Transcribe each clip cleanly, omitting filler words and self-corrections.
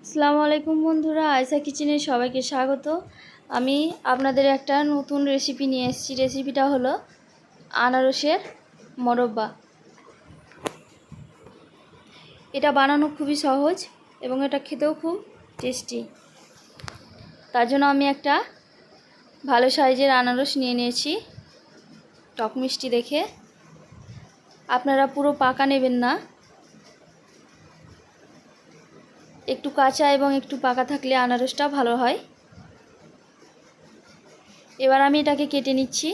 আসসালামু আলাইকুম বন্ধুরা, আয়সা কিচেনে সবাইকে স্বাগত। আমি আপনাদের একটা নতুন রেসিপি নিয়ে এসেছি। রেসিপিটা হলো আনারসের মোরব্বা। এটা বানানো খুবই সহজ এবং এটা খেতেও খুব টেস্টি। তার জন্য আমি একটা ভালো সাইজের আনারস নিয়ে নিয়েছি, টক মিষ্টি দেখে। আপনারা পুরো পাকা নেবেন না, একটু কাঁচা এবং একটু পাকা থাকলে আনারসটা ভালো হয়। এবার আমি এটাকে কেটে নিচ্ছি।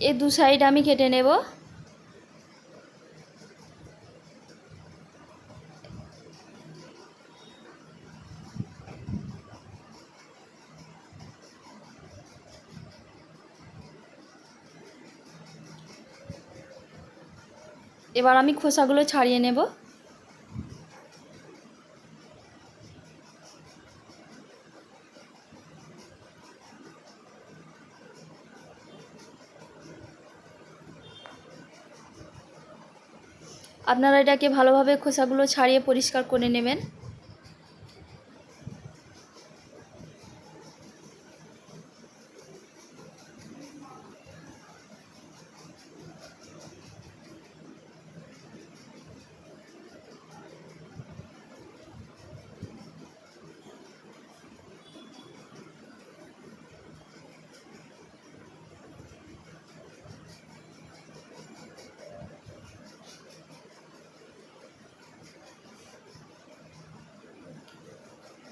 এই দু সাইড আমি কেটে নেব। এবার আমি খোসাগুলো ছাড়িয়ে নেব। আপনারা এটাকে ভালোভাবে খোসাগুলো ছাড়িয়ে পরিষ্কার করে নেবেন।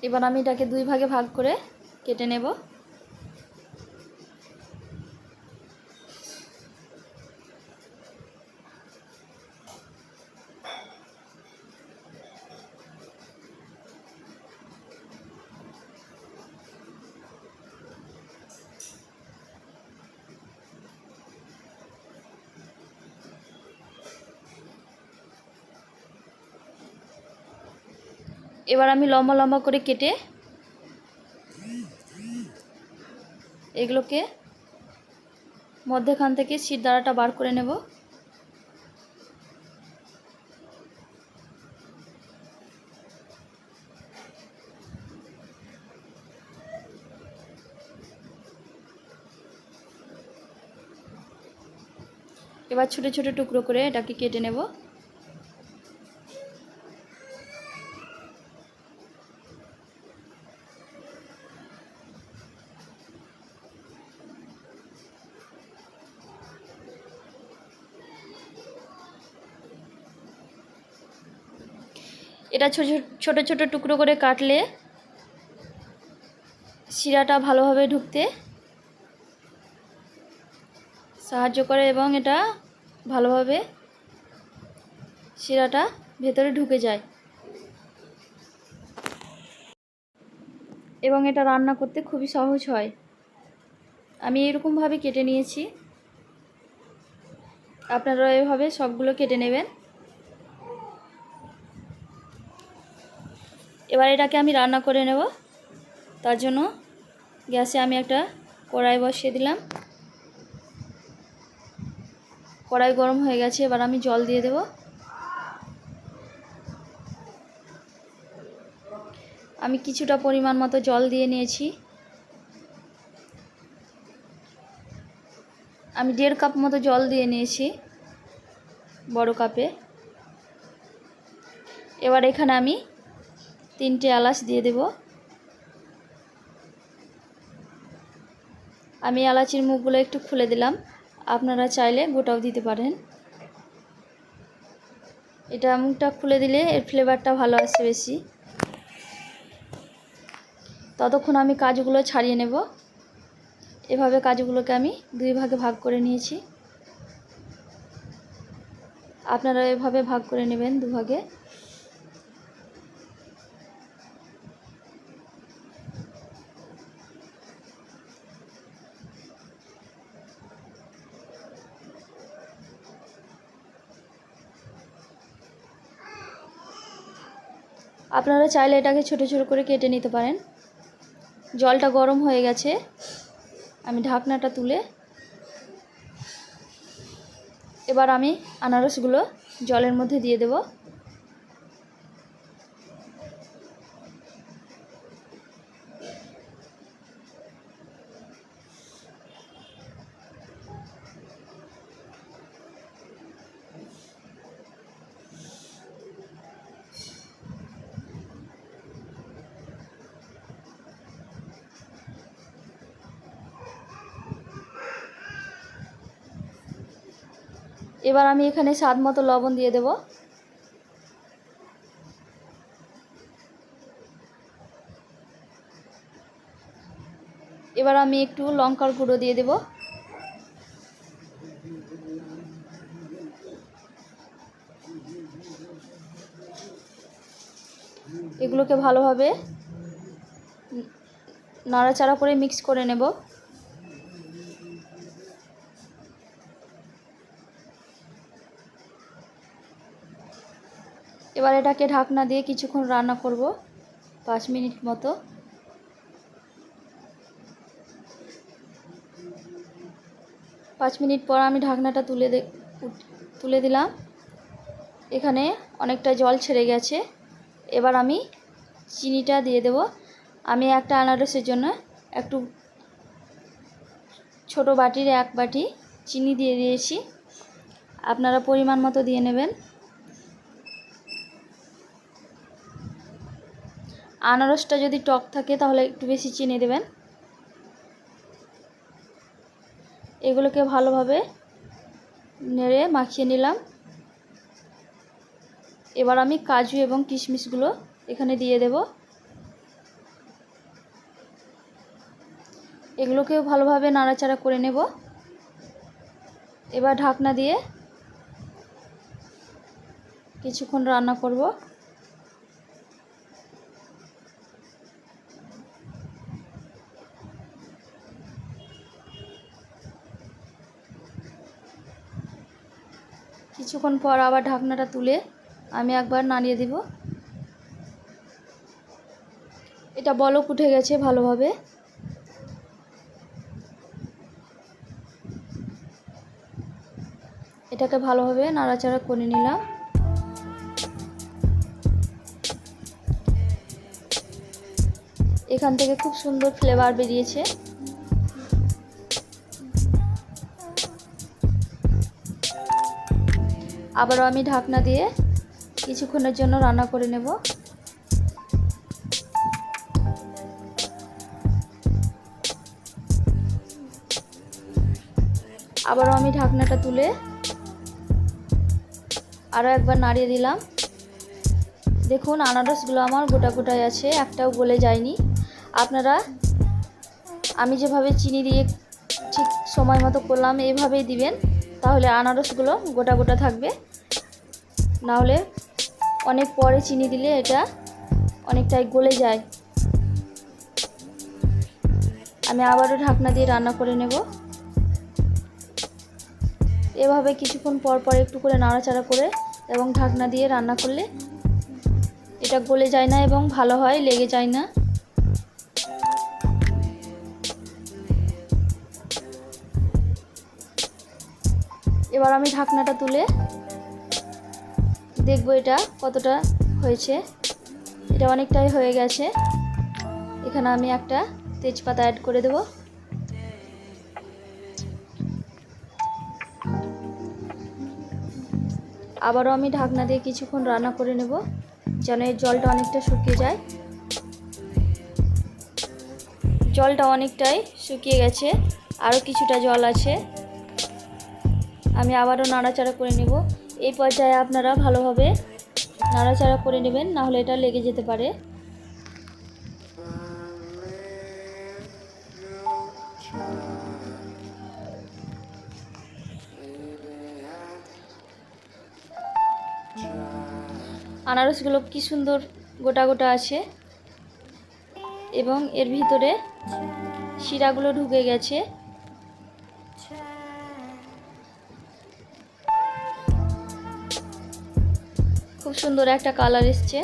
এবার আমি এটাকে দুই ভাগে ভাগ করে কেটে নেব। এবার আমি লম্বা লম্বা করে কেটে এগুলোকে মধ্যখান থেকে শিরদাঁড়াটা বার করে নেব। এবার ছোট ছোট টুকরো করে এটাকে কেটে নেব। এটা ছোট ছোট টুকরো করে কাটলে শিরাটা ভালোভাবে ঢুকতে সাহায্য করে এবং এটা ভালোভাবে শিরাটা ভেতরে ঢুকে যায় এবং এটা রান্না করতে খুবই সহজ হয়। আমি এরকমভাবে কেটে নিয়েছি, আপনারা এভাবে সবগুলো কেটে নেবেন। এবার এটাকে আমি রান্না করে নেব। তার জন্য গ্যাসে আমি একটা কড়াই বসিয়ে দিলাম। কড়াই গরম হয়ে গেছে, এবার আমি জল দিয়ে দেব। আমি কিছুটা পরিমাণ মতো জল দিয়ে নিয়েছি। আমি 1.5 কাপ মতো জল দিয়ে নিয়েছি বড় কাপে। এবার এখানে আমি 3টে এলাচ দিয়ে দেব। আমি এলাচির মুখগুলো একটু খুলে দিলাম, আপনারা চাইলে গোটাও দিতে পারেন। এটা মুখটা খুলে দিলে এর ফ্লেভারটা ভালো আসে বেশি। ততক্ষণ আমি কাজুগুলো ছাড়িয়ে নেব। এভাবে কাজুগুলোকে আমি দুই ভাগে ভাগ করে নিয়েছি, আপনারা এভাবে ভাগ করে নেবেন দুভাগে। আপনারা চাইলে এটাকে ছোট ছোট করে কেটে নিতে পারেন। জলটা গরম হয়ে গেছে, আমি ঢাকনাটা তুলে এবার আমি আনারসগুলো জলের মধ্যে দিয়ে দেব। এবার আমি এখানে স্বাদ মতো লবণ দিয়ে দেব। এবার আমি একটু লঙ্কার গুঁড়ো দিয়ে দেব। এগুলোকে ভালোভাবে নাড়াচাড়া করে মিক্স করে নেব। এবার এটাকে ঢাকনা দিয়ে কিছুক্ষণ রান্না করব, 5 মিনিট মতো। পাঁচ মিনিট পর আমি ঢাকনাটা তুলে দিলাম। এখানে অনেকটা জল ছেড়ে গেছে। এবার আমি চিনিটা দিয়ে দেব। আমি একটা আনারসের জন্য একটু ছোট বাটির 1 বাটি চিনি দিয়ে দিয়েছি, আপনারা পরিমাণ মতো দিয়ে নেবেন। আনারসটা যদি টক থাকে তাহলে একটু বেশি চিনি দেবেন। এগুলোকে ভালোভাবে নেড়ে মাখিয়ে নিলাম। এবার আমি কাজু এবং কিশমিশগুলো এখানে দিয়ে দেব। এগুলোকেও ভালোভাবে নাড়াচাড়া করে নেব। এবার ঢাকনা দিয়ে কিছুক্ষণ রান্না করব। কিছুক্ষণ পর আবার ঢাকনাটা তুলে আমি একবার নাড়িয়ে দেব। এটা বলক উঠে গেছে ভালোভাবে। এটাকে ভালোভাবে নাড়াচাড়া করে নিলাম। এখান থেকে খুব সুন্দর ফ্লেভার বেরিয়েছে। আবারও আমি ঢাকনা দিয়ে কিছুক্ষণের জন্য রান্না করে নেব। আবারও আমি ঢাকনাটা তুলে আরও একবার নাড়িয়ে দিলাম। দেখুন আনারসগুলো আমার গোটা গোটায় আছে, একটাও গলে যায়নি। আপনারা আমি যেভাবে চিনি দিয়ে ঠিক সময় মতো করলাম এইভাবেই দিবেন, তাহলে আনারসগুলো গোটা গোটা থাকবে। না হলে অনেক পরে চিনি দিলে এটা অনেকটাই গলে যায়। আমি আবারও ঢাকনা দিয়ে রান্না করে নেব। এভাবে কিছুক্ষণ পর পর একটু করে নাড়াচাড়া করে এবং ঢাকনা দিয়ে রান্না করলে এটা গলে যায় না এবং ভালো হয়, লেগে যায় না। এবার আমি ঢাকনাটা তুলে দেখব এটা কতটা হয়েছে। এটা অনেকটাই হয়ে গেছে। এখানে আমি একটা তেজপাতা অ্যাড করে দেব। আবারও আমি ঢাকনা দিয়ে কিছুক্ষণ রান্না করে নেব যেন এর জলটা অনেকটা শুকিয়ে যায়। জলটা অনেকটাই শুকিয়ে গেছে, আরও কিছুটা জল আছে। আমি আবারও নাড়াচাড়া করে নেব। এই পর্যায়ে আপনারা ভালোভাবে নাড়াচাড়া করে নেবেন, না হলে এটা লেগে যেতে পারে। আনারসগুলো কি সুন্দর গোটা গোটা আছে এবং এর ভিতরে শিরাগুলো ঢুকে গেছে। খুব সুন্দর একটা কালার এসছে।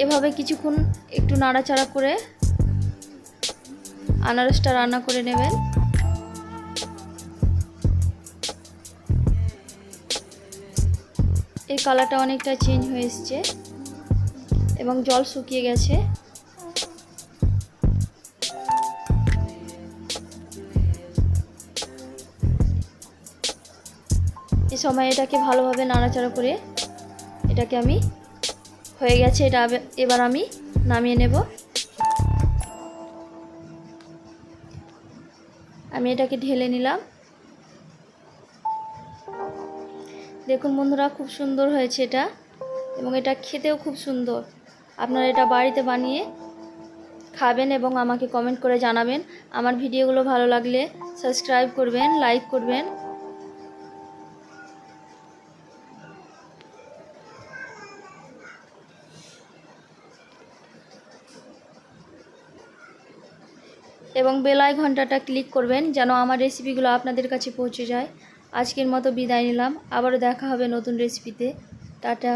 এভাবে কিছুক্ষণ একটু নাড়াচাড়া করে আনারসটা রান্না করে নেবেন। এর কালারটা অনেকটা চেঞ্জ হয়ে এসছে এবং জল শুকিয়ে গেছে। এই সময় এটাকে ভালোভাবে নাড়াচাড়া করে এটাকে আমি হয়ে গেছে, এটা এবার আমি নামিয়ে নেব। আমি এটাকে ঢেলে নিলাম। দেখুন বন্ধুরা, খুব সুন্দর হয়েছে এটা এবং এটা খেতেও খুব সুন্দর। আপনারা এটা বাড়িতে বানিয়ে খাবেন এবং আমাকে কমেন্ট করে জানাবেন। আমার ভিডিওগুলো ভালো লাগলে সাবস্ক্রাইব করবেন, লাইক করবেন। এবং বেল আইকনটা ক্লিক করবেন যেন আমার রেসিপিগুলো আপনাদের কাছে পৌঁছে যায়। আজকের মতো বিদায় নিলাম, আবারও দেখা হবে নতুন রেসিপিতে। টাটা।